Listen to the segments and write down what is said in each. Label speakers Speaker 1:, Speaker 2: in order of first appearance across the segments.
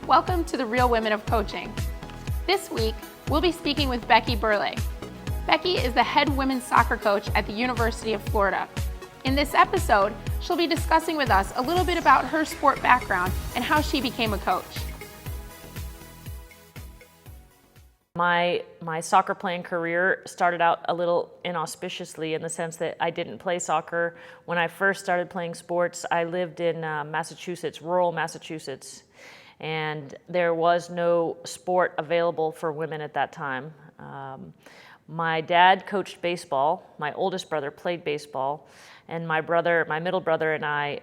Speaker 1: Welcome to the Real Women of Coaching. This week, we'll be speaking with Becky Burleigh. Becky is the head women's soccer coach at the University of Florida. In this episode, she'll be discussing with us a little bit about her sport background and how she became a coach.
Speaker 2: My soccer playing career started out a little inauspiciously in the sense that I didn't play soccer. When I first started playing sports, I lived in Massachusetts, rural Massachusetts, and there was no sport available for women at that time. My dad coached baseball, my oldest brother played baseball, and my middle brother and I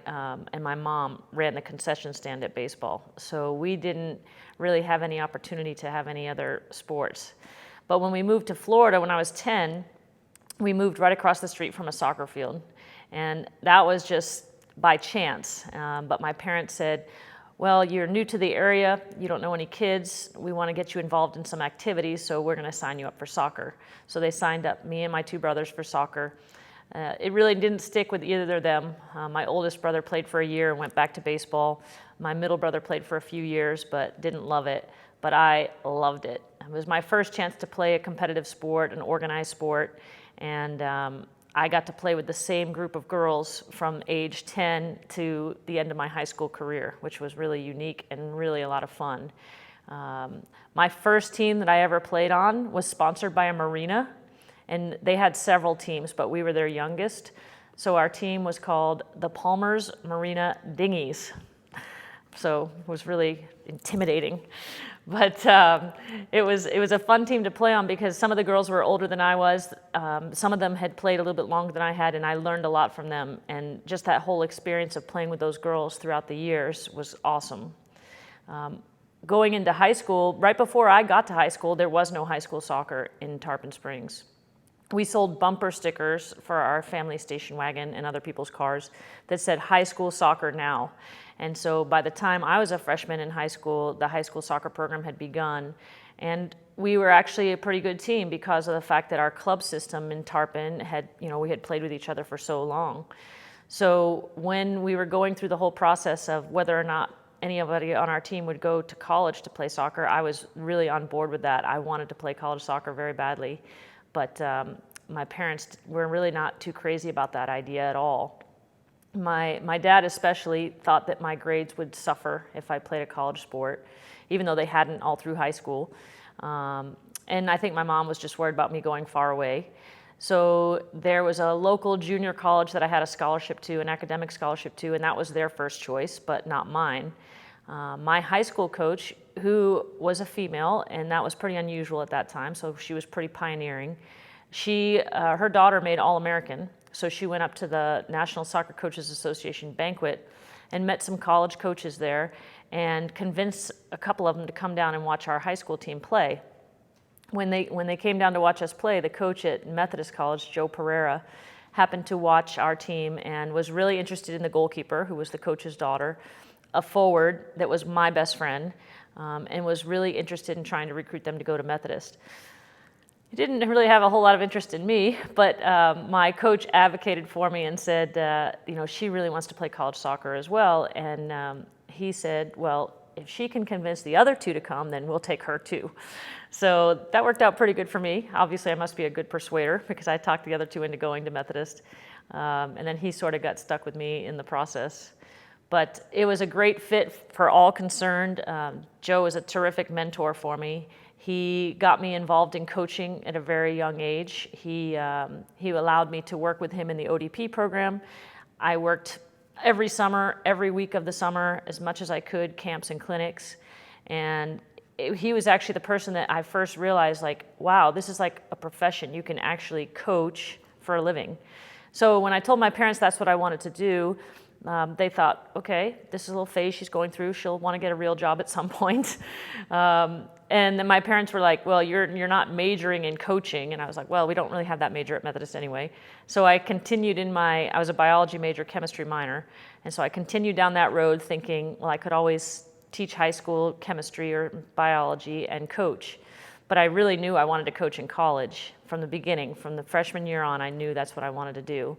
Speaker 2: and my mom ran the concession stand at baseball. So we didn't really have any opportunity to have any other sports. But when we moved to Florida when I was 10, we moved right across the street from a soccer field. And that was just by chance. But my parents said, well, you're new to the area, you don't know any kids, we want to get you involved in some activities, so we're going to sign you up for soccer. So they signed up me and my two brothers for soccer. It really didn't stick with either of them. My oldest brother played for a year and went back to baseball. My middle brother played for a few years but didn't love it, but I loved it. It was my first chance to play a competitive sport, an organized sport, and I got to play with the same group of girls from age 10 to the end of my high school career, which was really unique and really a lot of fun. My first team that I ever played on was sponsored by a marina, and they had several teams, but we were their youngest. So our team was called the Palmer's Marina Dinghies. So it was really intimidating. But it was a fun team to play on because some of the girls were older than I was. Some of them had played a little bit longer than I had, and I learned a lot from them. And just that whole experience of playing with those girls throughout the years was awesome. Going into high school, right before I got to high school, there was no high school soccer in Tarpon Springs. We sold bumper stickers for our family station wagon and other people's cars that said high school soccer now. And so by the time I was a freshman in high school, the high school soccer program had begun. And we were actually a pretty good team because of the fact that our club system in Tarpon had, we had played with each other for so long. So when we were going through the whole process of whether or not anybody on our team would go to college to play soccer, I was really on board with that. I wanted to play college soccer very badly. But my parents were really not too crazy about that idea at all. My dad especially thought that my grades would suffer if I played a college sport, even though they hadn't all through high school. And I think my mom was just worried about me going far away. So there was a local junior college that I had a scholarship to, an academic scholarship to, and that was their first choice, but not mine. My high school coach, who was a female, and that was pretty unusual at that time, so she was pretty pioneering. Her daughter made All-American, so she went up to the National Soccer Coaches Association banquet and met some college coaches there and convinced a couple of them to come down and watch our high school team play. When they came down to watch us play, the coach at Methodist College, Joe Pereira, happened to watch our team and was really interested in the goalkeeper, who was the coach's daughter, a forward that was my best friend, and was really interested in trying to recruit them to go to Methodist. He didn't really have a whole lot of interest in me, but my coach advocated for me and said, she really wants to play college soccer as well. And he said, well, if she can convince the other two to come, then we'll take her too. So that worked out pretty good for me. Obviously, I must be a good persuader because I talked the other two into going to Methodist. And then he sort of got stuck with me in the process. But it was a great fit for all concerned. Joe was a terrific mentor for me. He got me involved in coaching at a very young age. He allowed me to work with him in the ODP program. I worked every summer, every week of the summer, as much as I could, camps and clinics. And he was actually the person that I first realized, wow, this is like a profession. You can actually coach for a living. So when I told my parents that's what I wanted to do, they thought, okay, this is a little phase she's going through. She'll want to get a real job at some point. And then my parents were like, well, you're not majoring in coaching. And I was like, well, we don't really have that major at Methodist anyway. So I continued I was a biology major, chemistry minor. And so I continued down that road thinking, well, I could always teach high school chemistry or biology and coach. But I really knew I wanted to coach in college from the beginning. From the freshman year on, I knew that's what I wanted to do.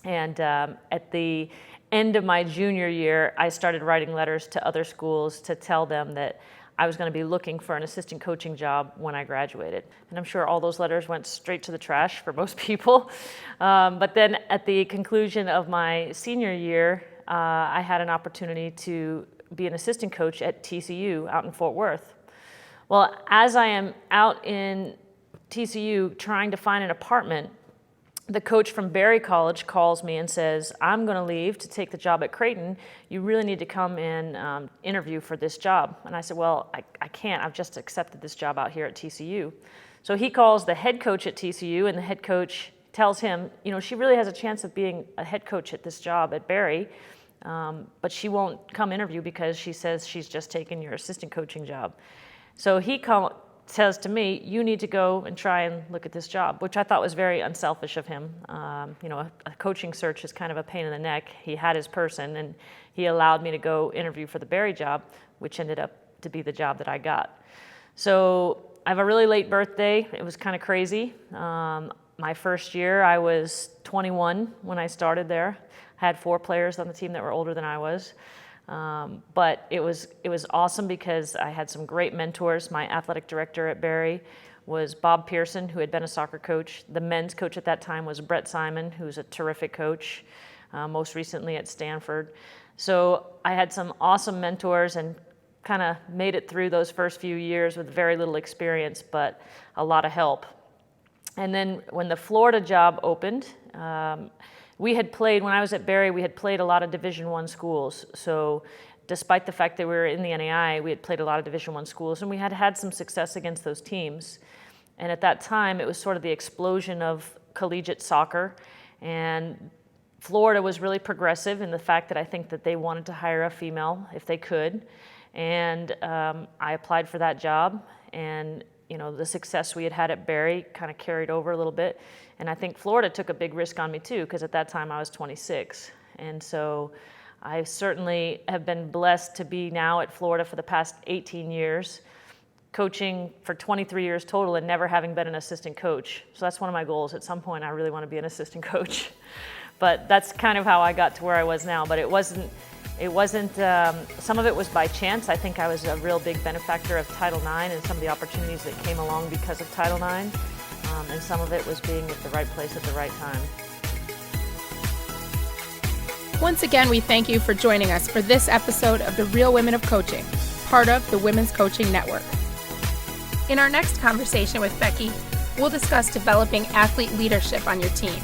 Speaker 2: And at the end of my junior year, I started writing letters to other schools to tell them that I was going to be looking for an assistant coaching job when I graduated. And I'm sure all those letters went straight to the trash for most people. But then at the conclusion of my senior year, I had an opportunity to be an assistant coach at TCU out in Fort Worth. Well, as I am out in TCU trying to find an apartment, the coach from Berry College calls me and says, I'm going to leave to take the job at Creighton. You really need to come and interview for this job. And I said, well, I can't. I've just accepted this job out here at TCU. So he calls the head coach at TCU, and the head coach tells him, she really has a chance of being a head coach at this job at Berry, but she won't come interview because she says she's just taken your assistant coaching job. So he says to me, you need to go and try and look at this job, which I thought was very unselfish of him. A coaching search is kind of a pain in the neck. He had his person, and he allowed me to go interview for the Berry job, which ended up to be the job that I got. So I have a really late birthday. It was kind of crazy. My first year, I was 21 when I started there. I had 4 players on the team that were older than I was. But it was awesome because I had some great mentors. My athletic director at Berry was Bob Pearson, who had been a soccer coach. The men's coach at that time was Brett Simon, who's a terrific coach, most recently at Stanford. So I had some awesome mentors and kind of made it through those first few years with very little experience, but a lot of help. And then when the Florida job opened, we had played, when I was at Berry, we had played a lot of Division I schools. So despite the fact that we were in the NAI, we had played a lot of Division I schools, and we had had some success against those teams. And at that time, it was sort of the explosion of collegiate soccer. And Florida was really progressive in the fact that I think that they wanted to hire a female if they could. And I applied for that job, and the success we had had at Berry kind of carried over a little bit. And I think Florida took a big risk on me too, because at that time I was 26. And so I certainly have been blessed to be now at Florida for the past 18 years, coaching for 23 years total and never having been an assistant coach. So that's one of my goals. At some point I really want to be an assistant coach. But that's kind of how I got to where I was now. But it wasn't, some of it was by chance. I think I was a real big benefactor of Title IX and some of the opportunities that came along because of Title IX. And some of it was being at the right place at the right time.
Speaker 1: Once again, we thank you for joining us for this episode of The Real Women of Coaching, part of the Women's Coaching Network. In our next conversation with Becky, we'll discuss developing athlete leadership on your team